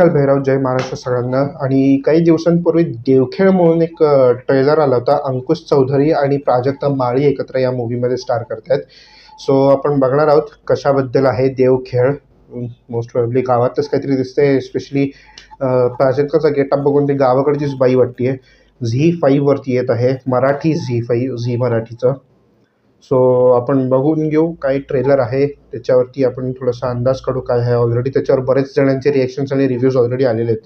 नमस्कार भैरव, जय महाराष्ट्र सगळ्यांना. आणि काही दिवसांपूर्वी देवखेळ म्हणून एक ट्रेलर आला होता. अंकुश चौधरी आणि प्राजक्ता माळी एकत्र या मूवीमध्ये स्टार करतायत. सो आपण बघणार आहोत कशाबद्दल आहे देवखेळ. मोस्ट प्रॉब्ली गावातच काहीतरी दिसतंय. स्पेशली प्राजक्ताचा गेटअप बघून ती गावाकडचीच बाई वाटते. झी5वरती येत आहे, मराठी झी5, झी मराठीचं. सो आपण बघून घेऊ काय ट्रेलर आहे त्याच्यावरती. आपण थोडासा अंदाज काढू काय आहे. ऑलरेडी त्याच्यावर बरेच जणांचे रिॲक्शन्स आणि रिव्ह्यूज ऑलरेडी आलेले आहेत.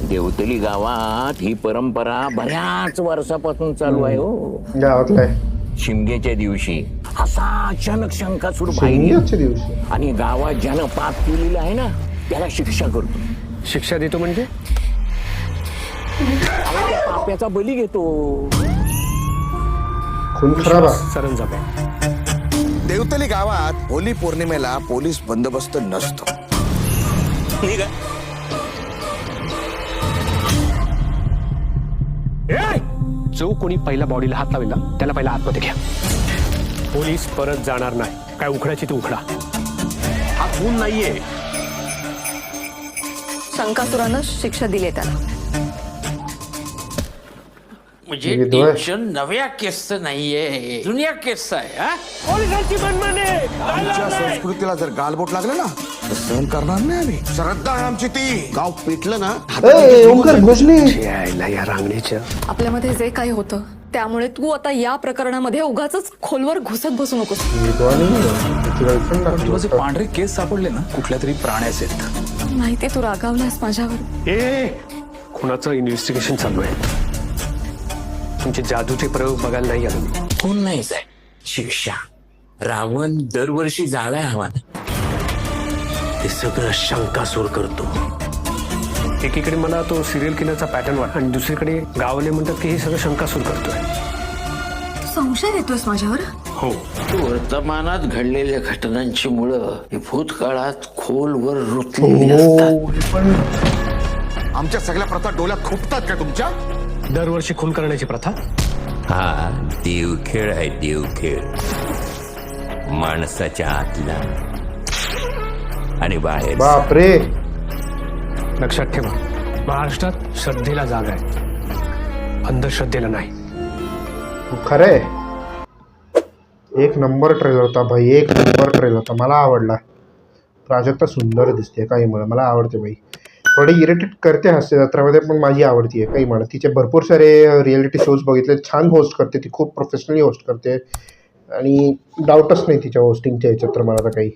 देवतली गावात ही परंपरा बऱ्याच वर्षापासून चालू आहे हो. गावातलं आहे शिमग्याच्या दिवशी असा अचानक शंकासूर शिमग्याच्या दिवशी आणि गावात ज्यानं पाप केलेलं आहे ना त्याला शिक्षा करतो. शिक्षा देतो म्हणजे त्या पाप्याचा बली घेतो. खून खराब आहे. सरंजाम आहे. देवतली गावात होली पौर्णिमेला पोलीस बंदोबस्त नसतो. जो कोणी पहिला बॉडीला हात लावेल ना त्याला पहिला आतमध्ये घ्या. पोलीस परत जाणार नाही. काय उखडाची ती उखडा. हा खून नाहीये. शंकासुरानं शिक्षा दिली त्याला. म्हणजे हे दोय. टेन्शन नव्या केसचं नाहीये, जुन्या केसचं आहे. हा पोलिसांची मनमानी. आमच्या संस्कृतीला जर गालबोट लागलं ना तर सहन करणार नाही आम्ही. श्रद्धा आहे आमची ती. गाव पेटलं ना ओंकार भोजने. यायला या रांगणीच्या आपल्यामध्ये जे काही होतं त्यामुळे तू आता या प्रकरणामध्ये उगाच खोलवर घुसत बसू नकोस. तुझे पांढरे केस सापडले ना कुठल्या तरी प्राण्याचे. माहिती तू रागावलास माझ्यावर. खुनाचं इन्व्हेस्टिगेशन चालू आहे. तुमचे जादूचे प्रयोग बघायला नाही आलो मी. खून नाहीच आहे, शिक्षा. रावण दरवर्षी जाळाय हवा. ते सगळं शंकासूर करतो. एकीकडे मला तो सिरियल किलरचा पॅटर्न वाटतो आणि दुसरीकडे गावले म्हणतात की हे सगळं शंकासूर करतोय. संशय देतोस माझ्यावर. हो, वर्तमानात घडलेल्या घटनांची मुळं ही भूतकाळात खोलवर रुतलेली असतात. आमच्या सगळ्या प्रथा डोळ्यात खुपतात का तुमच्या? दरवर्षी खून करण्याची प्रथा. हा देवखेळ आहे, देवखेळ. माणसाच्या आतला आणि बाहेर. बापरे. लक्षात ठेवा, महाराष्ट्रात श्रद्धेला जागा आहे, अंधश्रद्धेला नाही. खरंय. एक नंबर ट्रेलर होता भाई, एक नंबर ट्रेलर होता. मला आवडला. प्राजक्ता सुंदर दिसते. काही मला आवडते बाई. थोडी इरिटेट करते हास्य जत्रामध्ये, पण माझी आवडती आहे. काही म्हणा, तिचे भरपूर सारे रियालिटी शोज बघितले. छान होस्ट करते ती, खूप प्रोफेशनली होस्ट करते आणि डाऊटच नाही तिच्या होस्टिंगच्या याच्यात तर मला तर काही.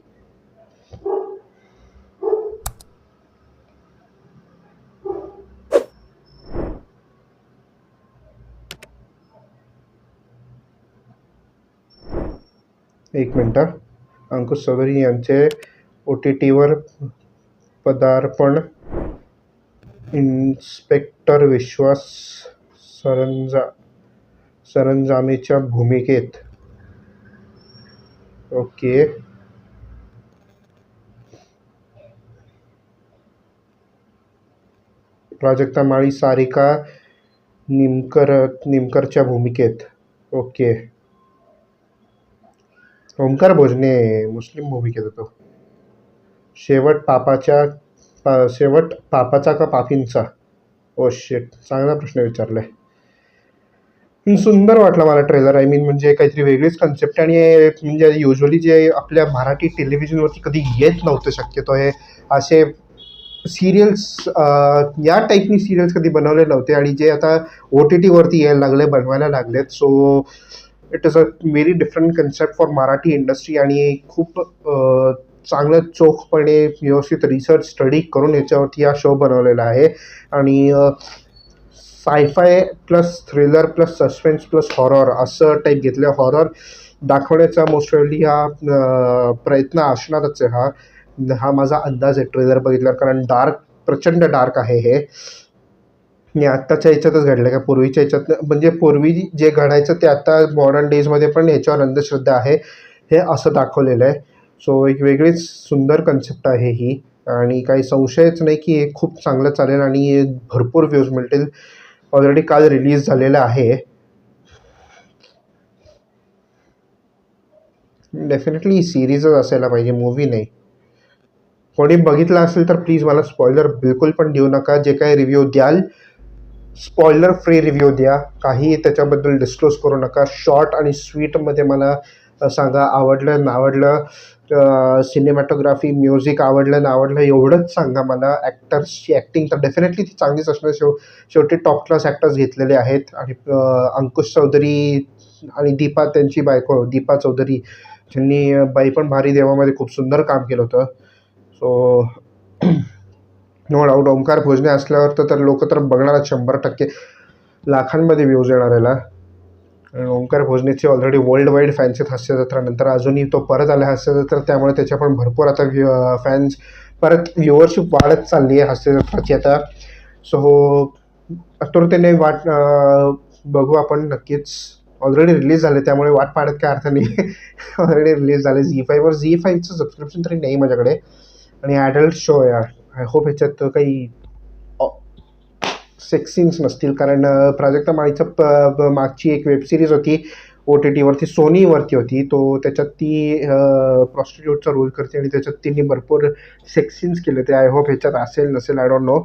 एक मिनटं. अंकुश चौधरी यांचे OTTवर पदार्पण. इन्स्पेक्टर विश्वास सरंजामेच्या भूमिकेत. ओके. प्राजक्ता माळी सारिका निमकरच्या भूमिकेत. ओके. ओंकार भोजने मुस्लिम भूमिकेत होतो. शेवट पापाचा का पापींचा. ओ शेट, चांगला प्रश्न विचारलाय. सुंदर वाटला मला ट्रेलर. आय मीन म्हणजे काहीतरी वेगळीच कन्सेप्ट. आणि म्हणजे युजली जे आपल्या मराठी टेलिव्हिजनवरती कधी येत नव्हतं शक्यतो हे असे सिरियल्स, या टाईपनी सिरियल्स कधी बनवले नव्हते आणि जे आता OTTवरती यायला लागले, बनवायला लागलेत. So it is a very different concept for Marathi industry आणि खूप चांगलं चोखपणे व्यवस्थित रिसर्च स्टडी करून याच्यावरती हा शो बनवलेला आहे. आणि sci-fi plus thriller plus suspense plus horror असं टाईप घेतलं. हॉरर दाखवण्याचा मोस्ट प्रोबॅबली हा प्रयत्न असणारच आहे. हा माझा अंदाज आहे ट्रेलर बघितल्यावर, कारण प्रचंड डार्क आहे हे. आणि आत्ताच्या ह्याच्यातच घडलं का पूर्वीच्या ह्याच्यात, म्हणजे पूर्वी जे घडायचं ते आता मॉडर्न डेजमध्ये पण ह्याच्यावर अंधश्रद्धा आहे हे असं दाखवलेलं आहे. सो एक वेगळीच सुंदर कन्सेप्ट आहे ही आणि काही संशयच नाही की हे खूप चांगलं चालेल आणि भरपूर व्ह्यूज मिळतील. ऑलरेडी काल रिलीज झालेलं आहे. डेफिनेटली सिरीजच असायला पाहिजे, मूवी नाही. कोणी बघितलं असेल तर प्लीज मला स्पॉइलर बिलकुल पण देऊ नका. जे काही रिव्ह्यू द्याल स्पॉइलर फ्री रिव्ह्यू द्या, काही त्याच्याबद्दल डिस्क्लोज करू नका. शॉर्ट आणि स्वीटमध्ये मला सांगा, आवडलं नावडलं, सिनेमॅटोग्राफी म्युझिक आवडलं नावडलं एवढंच सांगा मला. ॲक्टर्सची ॲक्टिंग तर डेफिनेटली ती चांगलीच असणार. शेवटी टॉप क्लास ॲक्टर्स घेतलेले आहेत. आणि अंकुश चौधरी आणि दीपा त्यांची बायको दीपा चौधरी त्यांनी बाई पण भारी देवामध्ये खूप सुंदर काम केलं होतं. So no doubt Omkar Bhojne असल्यावर तर लोक तर बघणारच 100%. लाखांमध्ये व्ह्यूज येणार याला. ओंकार भोजनेचे ऑलरेडी वर्ल्ड वाईड फॅन्स आहेत हास्यजत्रा नंतर. अजूनही तो परत आला हास्यजत्रा, त्यामुळे त्याच्या पण भरपूर आता फॅन्स परत व्ह्युअरशिप वाढत चालली आहे हास्यजत्राची आता. सो आतुरतेने वाट बघू आपण नक्कीच. ऑलरेडी रिलीज झाले त्यामुळे वाट पाहण्यात काय अर्थ नाही. ऑलरेडी रिलीज झाले झी5वर. झी5चं सबस्क्रिप्शन तरी नाही माझ्याकडे. आणि ॲडल्ट शो आहे. आय होप ह्याच्यात काही सेक्स सीन्स नसतील, कारण प्राजक्ता माळीचं मागची एक वेबसिरीज होती OTTवरती, सोनीवरती होती. त्याच्यात ती प्रॉस्टिट्यूटचा रोल करते आणि त्याच्यात तिने भरपूर सेक्स सीन्स केले ते. आय होप ह्याच्यात असेल नसेल आय डोंट नो.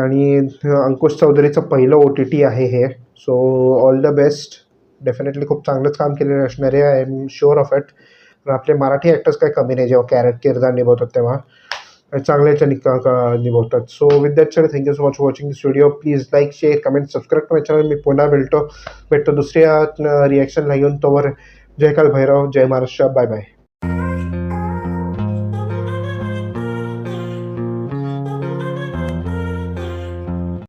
आणि अंकुश चौधरीचं पहिलं OTT आहे हे. So all the best. Definitely खूप चांगलंच काम केलेलं असणार आहे. I am sure of it. आपले मराठी ॲक्टर्स काही कमी नाही जेव्हा किरदार निभवतात तेव्हा चांगल्याच्या निभवतात. So with that sir thank you so much for watching this video. Please like share comment subscribe to my channel. मी पुन्हा भेटतो दुसऱ्या रिॲक्शनला घेऊन. तोवर जय काल भैरव, जय महाराष्ट्र, बाय बाय.